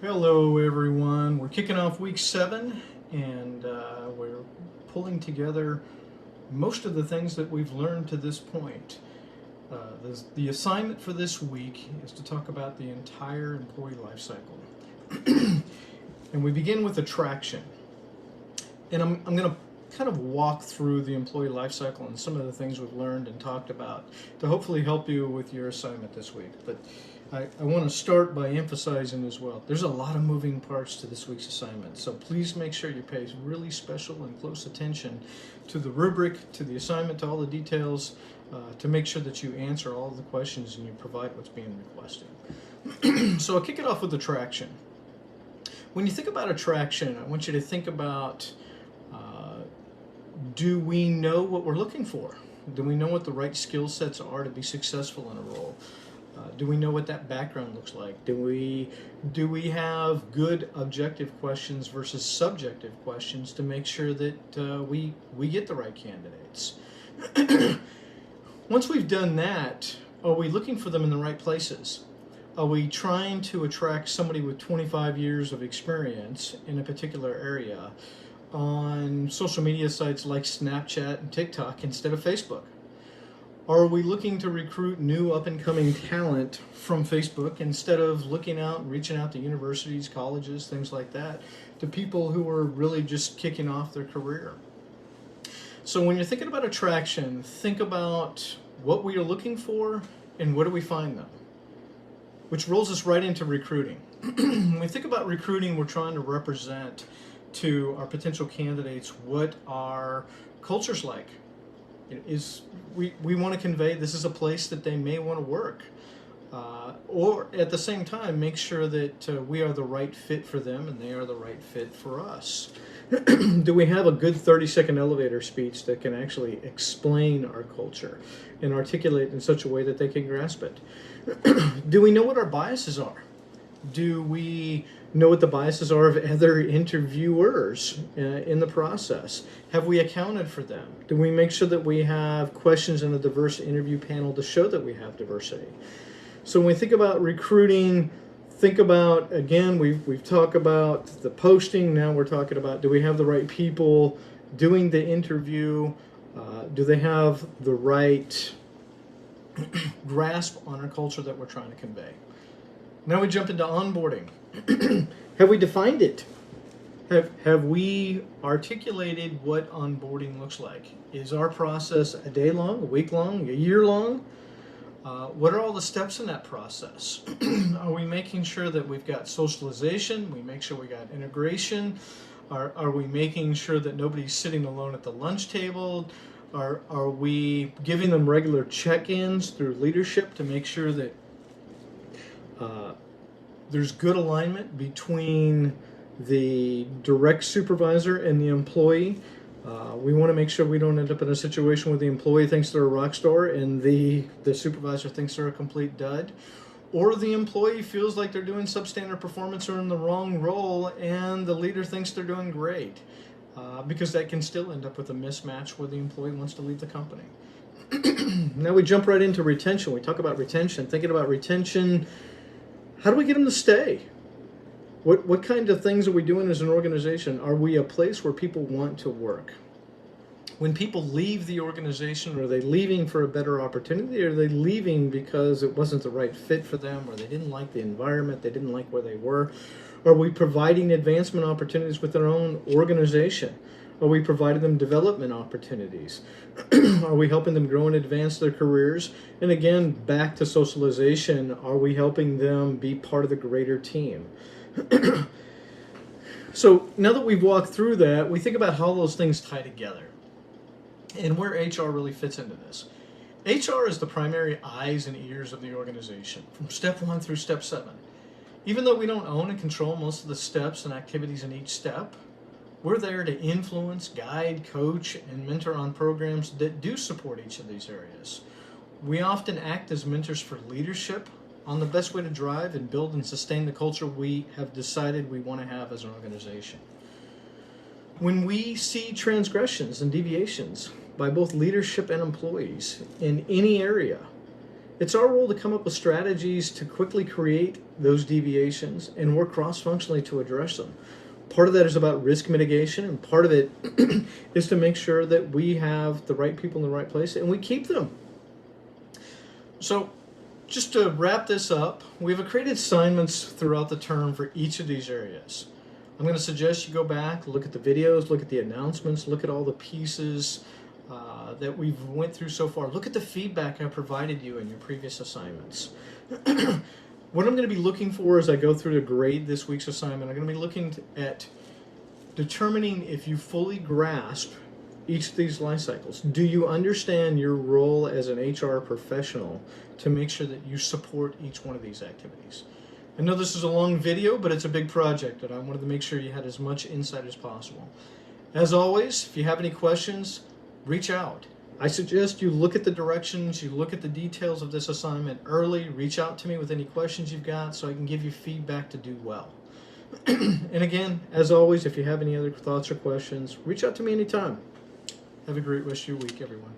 Hello everyone, we're kicking off week 7 and we're pulling together most of the things that we've learned to this point. The assignment for this week is to talk about the entire employee life cycle. And we begin with attraction. And I'm going to kind of walk through the employee life cycle and some of the things we've learned and talked about to hopefully help you with your assignment this week. But I want to start by emphasizing as well, there's a lot of moving parts to this week's assignment, so please make sure you pay really special and close attention to the rubric, to the assignment, to all the details, to make sure that you answer all of the questions and you provide what's being requested. So I'll kick it off with attraction. When you think about attraction, I want you to think about, do we know what we're looking for? Do we know what the right skill sets are to be successful in a role? Do we know what that background looks like? Do we have good objective questions versus subjective questions to make sure that we get the right candidates? Once we've done that, are we looking for them in the right places? Are we trying to attract somebody with 25 years of experience in a particular area on social media sites like Snapchat and TikTok instead of Facebook? Are we looking to recruit new up-and-coming talent from Facebook instead of looking out and reaching out to universities, colleges, things like that, to people who are really just kicking off their career? So when you're thinking about attraction, think about what we are looking for and where do we find them, which rolls us right into recruiting. When we think about recruiting, we're trying to represent to our potential candidates what our culture's like. We want to convey this is a place that they may want to work, or at the same time make sure that we are the right fit for them and they are the right fit for us. Do we have a good 30-second elevator speech that can actually explain our culture and articulate in such a way that they can grasp it? Do we know what our biases are? Do we know what the biases are of other interviewers in the process? Have we accounted for them? Do we make sure that we have questions in a diverse interview panel to show that we have diversity? So when we think about recruiting, think about, again, we've talked about the posting. Now we're talking about, do we have the right people doing the interview? Do they have the right grasp on our culture that we're trying to convey? Now we jump into onboarding. Have we defined it? Have we articulated what onboarding looks like? Is our process a day long, a week long, a year long? What are all the steps in that process? Are we making sure that we've got socialization? We make sure we got integration? Are we making sure that nobody's sitting alone at the lunch table? Are we giving them regular check-ins through leadership to make sure that there's good alignment between the direct supervisor and the employee? We want to make sure we don't end up in a situation where the employee thinks they're a rock star and the supervisor thinks they're a complete dud, or the employee feels like they're doing substandard performance or in the wrong role and the leader thinks they're doing great, because that can still end up with a mismatch where the employee wants to leave the company. Now we jump right into retention. We talk about retention, thinking about retention. How do we get them to stay? What kind of things are we doing as an organization? Are we a place where people want to work? When people leave the organization, are they leaving for a better opportunity, or are they leaving because it wasn't the right fit for them, or they didn't like the environment, they didn't like where they were? Are we providing advancement opportunities with their own organization? Are we providing them development opportunities? Are we helping them grow and advance their careers? And again, back to socialization, are we helping them be part of the greater team? So now that we've walked through that, we think about how those things tie together and where HR really fits into this. HR is the primary eyes and ears of the organization from step 1 through step 7. Even though we don't own and control most of the steps and activities in each step, we're there to influence, guide, coach, and mentor on programs that do support each of these areas. We often act as mentors for leadership on the best way to drive and build and sustain the culture we have decided we want to have as an organization. When we see transgressions and deviations by both leadership and employees in any area, It's our role to come up with strategies to quickly create those deviations and work cross-functionally to address them. Part of that is about risk mitigation, and part of it is to make sure that we have the right people in the right place and we keep them. So just to wrap this up, we've created assignments throughout the term for each of these areas. I'm going to suggest you go back, look at the videos, look at the announcements, look at all the pieces that we've went through so far. Look at the feedback I provided you in your previous assignments. What I'm going to be looking for as I go through to grade this week's assignment, I'm going to be looking at determining if you fully grasp each of these life cycles. Do you understand your role as an HR professional to make sure that you support each one of these activities? I know this is a long video, but it's a big project, and I wanted to make sure you had as much insight as possible. As always, if you have any questions, reach out. I suggest you look at the directions, you look at the details of this assignment early, reach out to me with any questions you've got so I can give you feedback to do well. And again, as always, if you have any other thoughts or questions, reach out to me anytime. Have a great rest of your week, everyone.